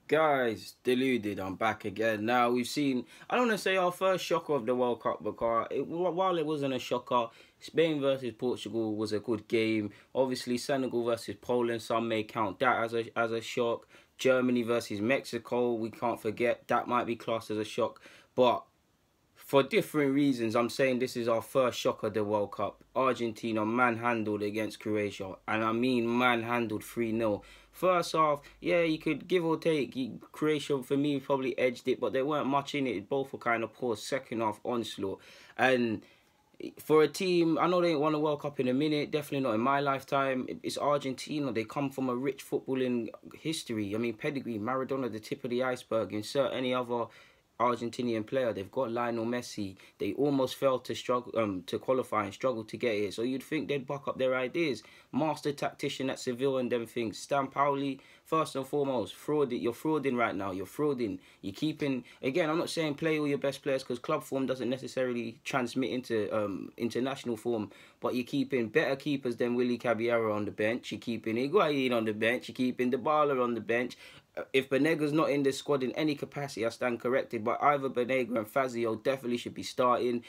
Guys, deluded, I'm back again. Now, we've seen, I don't want to say our first shocker of the World Cup, because while it wasn't a shocker, Spain versus Portugal was a good game. Obviously, Senegal versus Poland, some may count that as a shock. Germany versus Mexico, we can't forget, that might be classed as a shock. But for different reasons, I'm saying this is our first shock of the World Cup. Argentina manhandled against Croatia, and I mean manhandled 3-0. First half, yeah, you could give or take. Croatia, for me, probably edged it, but there weren't much in it. Both were kind of poor. Second half onslaught. And for a team, I know they ain't won a World Cup in a minute, definitely not in my lifetime. It's Argentina. They come from a rich footballing history. I mean, pedigree, Maradona, the tip of the iceberg. Insert any other Argentinian player. They've got Lionel Messi. They almost failed to struggle to qualify and struggled to get here. So you'd think they'd buck up their ideas. Master tactician at Seville and them things. Pauli, first and foremost, fraud. You're frauding right now. You're frauding. You're keeping. Again, I'm not saying play all your best players, because club form doesn't necessarily transmit into international form. But you're keeping better keepers than Willy Caballero on the bench. You're keeping Higuain on the bench. You're keeping Dybala on the bench. If Banega's not in this squad in any capacity, I stand corrected. But either Banega and Fazio definitely should be starting.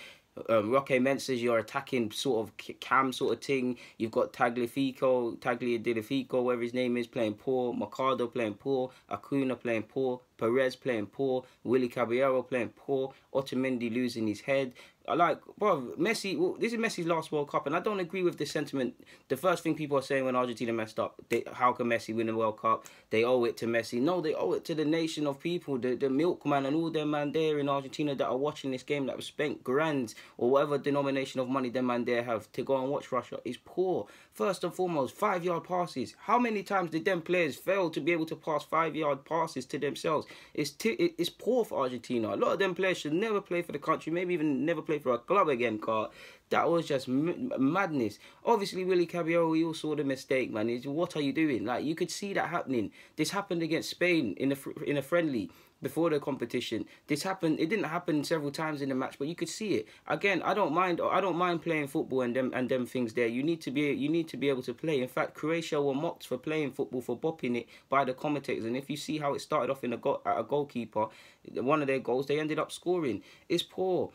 Roque Mensa's your attacking sort of cam sort of thing. You've got Tagliafico, whatever his name is, playing poor. Mercado playing poor. Acuna playing poor. Perez playing poor. Willy Caballero playing poor. Otamendi losing his head. Bro, Messi, well, this is Messi's last World Cup, and I don't agree with the sentiment. The first thing people are saying when Argentina messed up, how can Messi win the World Cup? They owe it to Messi. No, they owe it to the nation of people, the milkman and all them man there in Argentina that are watching this game, that have spent grands or whatever denomination of money them man there have to go and watch Russia. Is poor. First and foremost, 5-yard passes. How many times did them players fail to be able to pass 5-yard passes to themselves? It's poor for Argentina. A lot of them players should never play for the country, maybe even never play for a club again, car. That was just madness. Obviously, Willy Caballero, we all saw the mistake, man. What are you doing? Like, you could see that happening. This happened against Spain in a friendly before the competition. This happened. It didn't happen several times in the match, but you could see it. Again, I don't mind playing football and them things there. You need to be able to play. In fact, Croatia were mocked for playing football, for bopping it by the commentators. And if you see how it started off at a goalkeeper, one of their goals, they ended up scoring. It's poor.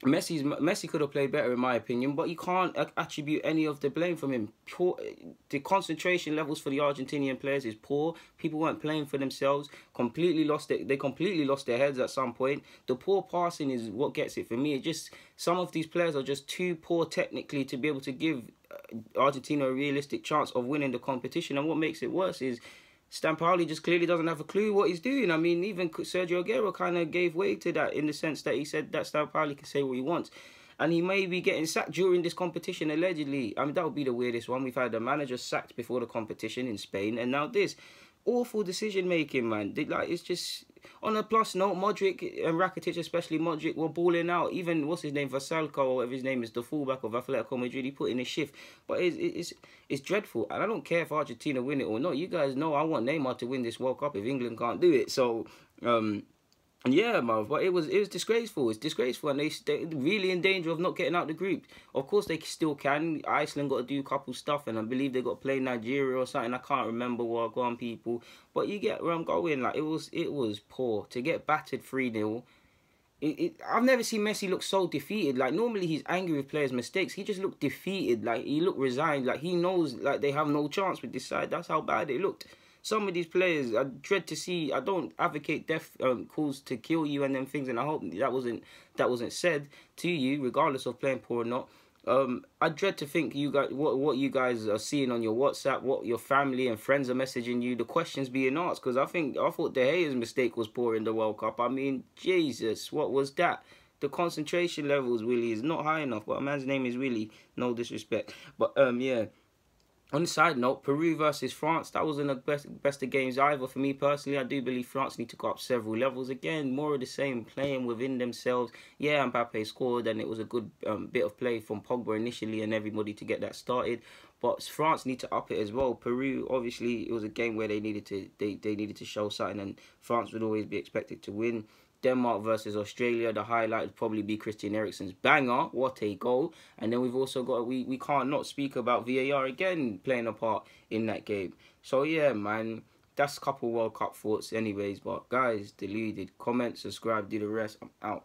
Messi could have played better, in my opinion, but you can't attribute any of the blame from him. The concentration levels for the Argentinian players is poor. People weren't playing for themselves. They completely lost their heads at some point. The poor passing is what gets it for me. Some of these players are just too poor technically to be able to give Argentina a realistic chance of winning the competition. And what makes it worse is Pauli just clearly doesn't have a clue what he's doing. I mean, even Sergio Aguero kind of gave way to that, in the sense that he said that Pauli can say what he wants. And he may be getting sacked during this competition, allegedly. I mean, that would be the weirdest one. We've had the manager sacked before the competition in Spain, and now this. Awful decision-making, man. It's just... On a plus note, Modric and Rakitic, especially Modric, were balling out. Even, what's his name, Vasalko, or whatever his name is, the fullback of Atletico Madrid, he put in a shift. But it's dreadful. And I don't care if Argentina win it or not. You guys know I want Neymar to win this World Cup if England can't do it. So, yeah, man, but it was disgraceful. It's disgraceful, and they're really in danger of not getting out the group. Of course, they still can. Iceland got to do a couple stuff, and I believe they got to play Nigeria or something. I can't remember what gone, people. But you get where I'm going. Like, it was poor to get battered 3-0. I've never seen Messi look so defeated. Like, normally he's angry with players' mistakes. He just looked defeated. Like, he looked resigned. Like, he knows like they have no chance with this side. That's how bad it looked. Some of these players, I dread to see. I don't advocate death calls to kill you and them things, and I hope that wasn't said to you, regardless of playing poor or not. I dread to think you guys what you guys are seeing on your WhatsApp, what your family and friends are messaging you, the questions being asked. Because I thought De Gea's mistake was poor in the World Cup. I mean, Jesus, what was that? The concentration levels, Willie, is not high enough. But a man's name is Willie. No disrespect, but yeah. On the side note, Peru versus France, that wasn't the best of games either. For me personally, I do believe France need to go up several levels. Again, more of the same, playing within themselves. Yeah, Mbappe scored, and it was a good bit of play from Pogba initially and everybody to get that started. But France need to up it as well. Peru, obviously, it was a game where they needed to show something, and France would always be expected to win. Denmark versus Australia, the highlight would probably be Christian Eriksen's banger. What a goal. And then we've also got, we can't not speak about VAR again playing a part in that game. So yeah, man, that's a couple World Cup thoughts anyways. But guys, deluded. Comment, subscribe, do the rest. I'm out.